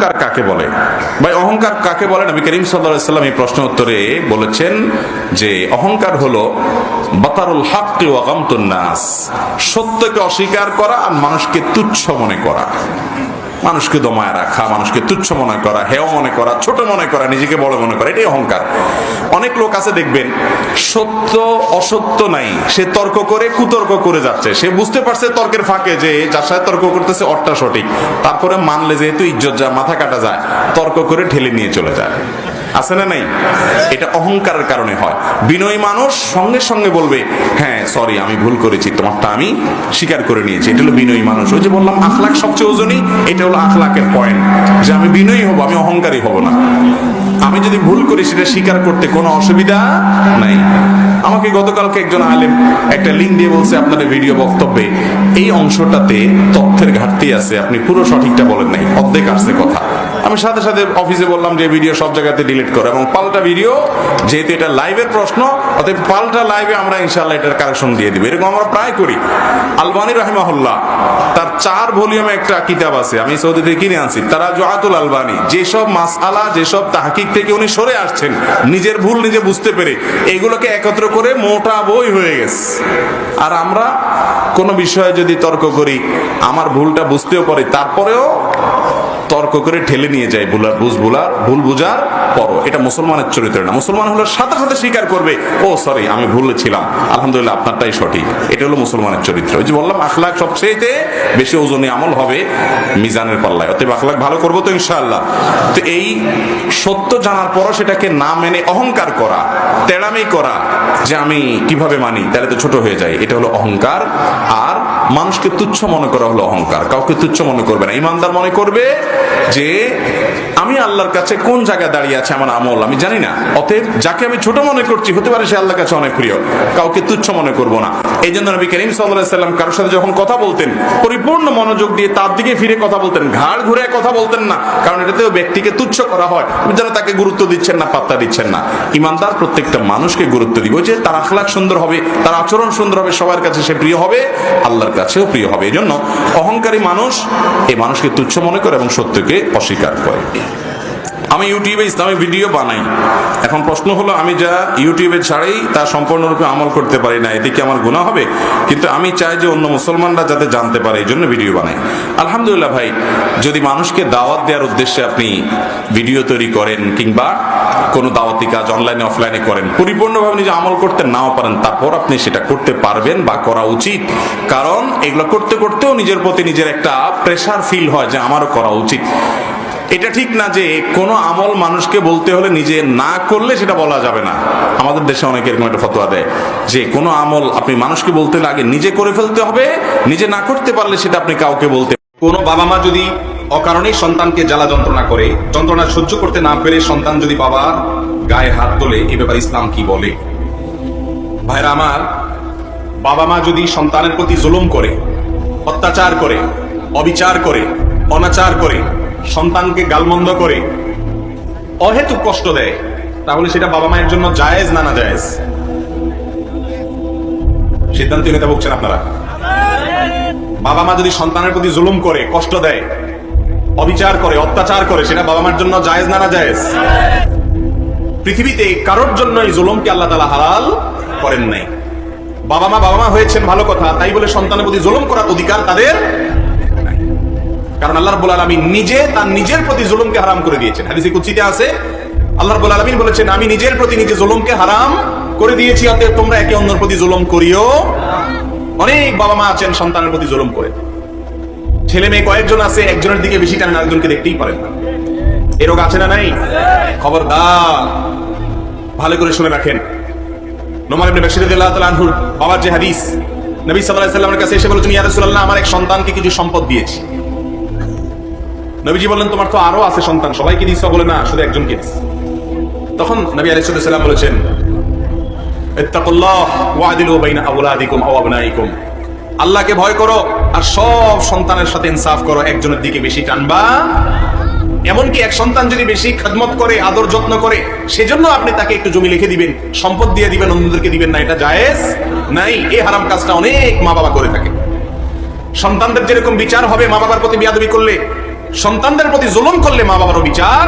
অহংকার কাকে বলে? ভাই অহংকার কাকে বলে? নবী করিম সাল্লাল্লাহু আলাইহি ওয়াসাল্লাম এই প্রশ্ন উত্তরে বলেছেন যে অহংকার হলো বাতারুল হাক্কি ওয়া গামতুন নাস, সত্যকে অস্বীকার করা আর মানুষকে তুচ্ছ মনে করা, মানুষকে দমায় রাখা, মানুষকে তুচ্ছ মনে করা, হেয় মনে করা, ছোট মনে করা, নিজেকে বড় মনে করা, এটাই অহংকার। অনেক লোক আছে দেখবেন সত্য অসত্য নাই, সে তর্ক করে কুতর্ক করে যাচ্ছে, সে বুঝতে পারছে তর্কের ফাঁকে যে যার সাথে তর্ক করতেছে অট্টা সঠিক, তারপরে মানলে যেহেতু ইজ্জত যায়, মাথা কাটা যায়, তর্ক করে ঠেলে নিয়ে চলে যায়। আছে না নাই? এটা অহংকারের কারণে হয়। বিনয়ী মানুষ সঙ্গে সঙ্গে বলবে হ্যাঁ সরি আমি ভুল করেছি, তোমারটা আমি স্বীকার করে নিয়েছি, এটা হলো বিনয়ী মানুষ। ওই যে বললাম আখলাক সবচেয়ে ওজনী, এটা হলো আখলাকের পয়েন্ট, যে আমি বিনয়ী হব, আমি অহংকারী হব না। আমি যদি ভুল করি সেটা স্বীকার করতে কোনো অসুবিধা নাই। আমাকে গতকালকে একজন আলেম একটা লিঙ্ক দিয়ে বলছে আপনাদের ভিডিও বক্তব্যে এই অংশটাতে তথ্যের ঘাটতি আছে, আপনি পুরো সঠিকটা বলেন নাই, অর্ধেক আসছে কথা। আমি সাথে সাথে অফিসে বললাম যে ভিডিও সব জায়গাতে ডিলিট করো এবং পাল্টা ভিডিও, যেহেতু এটা লাইভের প্রশ্ন অতএব পাল্টা লাইভে আমরা ইনশাআল্লাহ এটার কারেকশন দিয়ে দিব। এরকম আমরা প্রায় করি। আলবানী রাহিমাহুল্লাহ তার 4 ভলিউমে একটা কিতাব আছে, আমি সৌদি থেকে কিনে আনছি, তারাজুআতুল আলবানী। যেসব মাসআলা, যেসব তাহকিক থেকে উনি সরে আসছেন নিজের ভুল নিজে বুঝতে পেরে, এইগুলোকে একত্র করে মোটা বই হয়ে গেছে। আর আমরা কোনো বিষয়ে যদি তর্ক করি, আমার ভুলটা বুঝতেও পারি, তারপরেও তর্ক করে ঠেলে নিয়ে যায় ভুল বুঝার পরও। এটা মুসলমানের চরিত্র না। মুসলমান হলো সাথে সাথে স্বীকার করবে ও সরি আমি ভুলে ছিলাম, আলহামদুলিল্লাহ আপনারটাই সঠিক। এটা হলো মুসলমানের চরিত্র। ওই যে বললাম আখলাক সবচেয়ে বেশি ওজনী আমল হবে মিজানের পাল্লায়। অতএব আখলাক ভালো করবো তো ইনশাআল্লাহ। তো এই সত্য জানার পরও সেটাকে না মেনে অহংকার করা, তেড়ামি করা, যে আমি কিভাবে মানি, তাহলে তো ছোট হয়ে যায়, এটা হলো অহংকার। আর মানুষকে তুচ্ছ মনে করা হলো অহংকার। কাউকে তুচ্ছ মনে করবে না, ইমানদার মনে করবে যে আমি আল্লাহর কাছে কোন জায়গায় দাঁড়িয়ে আছে আমার আমল আমি জানি না, অতএব যাকে আমি ছোট মনে করছি হতে পারে সে আল্লাহর কাছে অনেক প্রিয়, কাউকে তুচ্ছ মনে করব না। এই জন্য নবী করিম সাল্লাল্লাহু আলাইহি ওয়াসাল্লাম কারোর সাথে যখন কথা বলতেন পরিপূর্ণ মনোযোগ দিয়ে তার দিকে ফিরে কথা বলতেন, ঘাড় ঘুরে কথা বলতেন না, কারণ এটাতেও ব্যক্তিকে তুচ্ছ করা হয়, যেন তাকে গুরুত্ব দিচ্ছেন না, পাত্তা দিচ্ছেন না। ইমানদার প্রত্যেকটা মানুষকে গুরুত্ব দিব, যে তার আখলাক সুন্দর হবে, তার আচরণ সুন্দর হবে, সবার কাছে সে প্রিয় হবে, আল্লাহর কাছেও প্রিয় হবে। এই জন্য অহংকারী মানুষ এই মানুষকে তুচ্ছ মনে করে এবং সত্যকে অস্বীকার করে। আমি ইউটিউবে ইসলামিক ভিডিও বানাই, এখন প্রশ্ন হলো আমি যা ইউটিউবে ছাড়াই তা সম্পূর্ণরূপে আমল করতে পারি না, এদিকে আমার গুনাহ হবে? কিন্তু আমি চাই যে অন্য মুসলমানরা যাতে জানতে পারে, এই জন্য ভিডিও বানাই। আলহামদুলিল্লাহ ভাই, যদি মানুষকে দাওয়াত দেওয়ার উদ্দেশ্যে আপনি ভিডিও তৈরি করেন কিংবা কোনো দাওয়াতি কাজ অনলাইনে অফলাইনে করেন, পরিপূর্ণভাবে নিজে আমল করতে নাও পারেন, তারপর আপনি সেটা করতে পারবেন বা করা উচিত। কারণ এগুলো করতে করতেও নিজের প্রতি নিজের একটা প্রেশার ফিল হয় যে আমারও করা উচিত। এটা ঠিক না যে কোনো আমল মানুষকে বলতে হলে নিজে না করলে সেটা বলা যাবে না। আমাদের দেশে অনেকে এরকম একটা ফতোয়া দেয় যে কোনো আমল আপনি মানুষকে বলতে হলে আগে নিজে করে ফেলতে হবে, নিজে না করতে পারলে সেটা আপনি কাউকে বলতে। কোনো বাবা মা যদি অকারণেই সন্তানকে জ্বালা যন্ত্রণা করে, যন্ত্রণা সহ্য করতে না পেরে সন্তান যদি বাবার গায়ে হাত তোলে, এ ব্যাপারে ইসলাম কি বলে? ভাইরা আমার, বাবা মা যদি সন্তানের প্রতি জুলুম করে, অত্যাচার করে, অবিচার করে, অনাচার করে, সন্তানকে গালমন্দ করে, অহেতুক কষ্ট দেয়, তাহলে সেটা বাবা মায়ের জন্য জায়েজ না না জায়েজ? সিদ্ধান্ত নিতে বলছেন আপনারা। বাবা মা যদি সন্তানের প্রতি জুলুম করে, কষ্ট দেয়, অবিচার করে, অত্যাচার করে, সেটা বাবা মার জন্য জায়েজ না না জায়েজ? পৃথিবীতে কারোর জন্য এই জুলুমকে আল্লাহ তাআলা হালাল করেন নাই। বাবা মা হয়েছেন ভালো কথা, তাই বলে সন্তানের প্রতি জুলুম করার অধিকার তাদের নাই। কারণ আল্লাহ রাব্বুল আলামিন নিজে তার নিজের প্রতি জুলুমকে হারাম করে দিয়েছেন। হাদিসে কুদসিতে আছে, আল্লাহ রাব্বুল আলামিন বলেছেন আমি নিজের প্রতি নিজে জুলুমকে হারাম করে দিয়েছি, অতএব তোমরা একে অন্যের প্রতি জুলুম করিও। অনেক বাবা মা আছেন সন্তানের প্রতি জুলুম করে, ছেলে মেয়ে কয়েকজন আছে, একজনের দিকে বেশি টানেন, আরেকজনকে দেখতেই পারেন না। এ রোগ আছে না নাই? খবরদার, ভালো করে শুনে রাখেন। নোমান ইবনে বাশির রাদিয়াল্লাহু তাআলা আনহুর বাবার যে হাদিস, নবী সাল্লাল্লাহু আলাইহি ওয়াসাল্লামের কাছে এসে বলেছেন ইয়া রাসূলুল্লাহ, আমার এক সন্তানকে কিছু সম্পদ দিয়েছি। নবীজি বললেন তোমার তো আরো আছে সন্তান, সবাইকে দিয়েছো? বলে না, শুধু একজনকে দিয়েছি। তখন নবী আলাইহিস সালাম বলেছেন ইত্তাকুল্লাহ ওয়াদিলু বাইনা আওলাদিকুম আও আবনাইকুম, আল্লাহকে ভয় করো আর সব সন্তানের সাথে ইনসাফ করো, একজনের দিকে বেশি টানবা। এমনকি এক সন্তান যদি বেশি খেদমত করে, আদর যত্ন করে, সেজন্য আপনি তাকে একটু জমি লিখে দিবেন, সম্পদ দিয়ে দিবেন, অন্যদেরকে দিবেন না, এটা জায়েজ নাই। এই হারাম কাজটা অনেক মা বাবা করে থাকে। সন্তানদের যেরকম বিচার হবে মা বাবার প্রতি বেয়াদবি করলে, সন্তানদের প্রতি জুলুম করলে মা বাবারও বিচার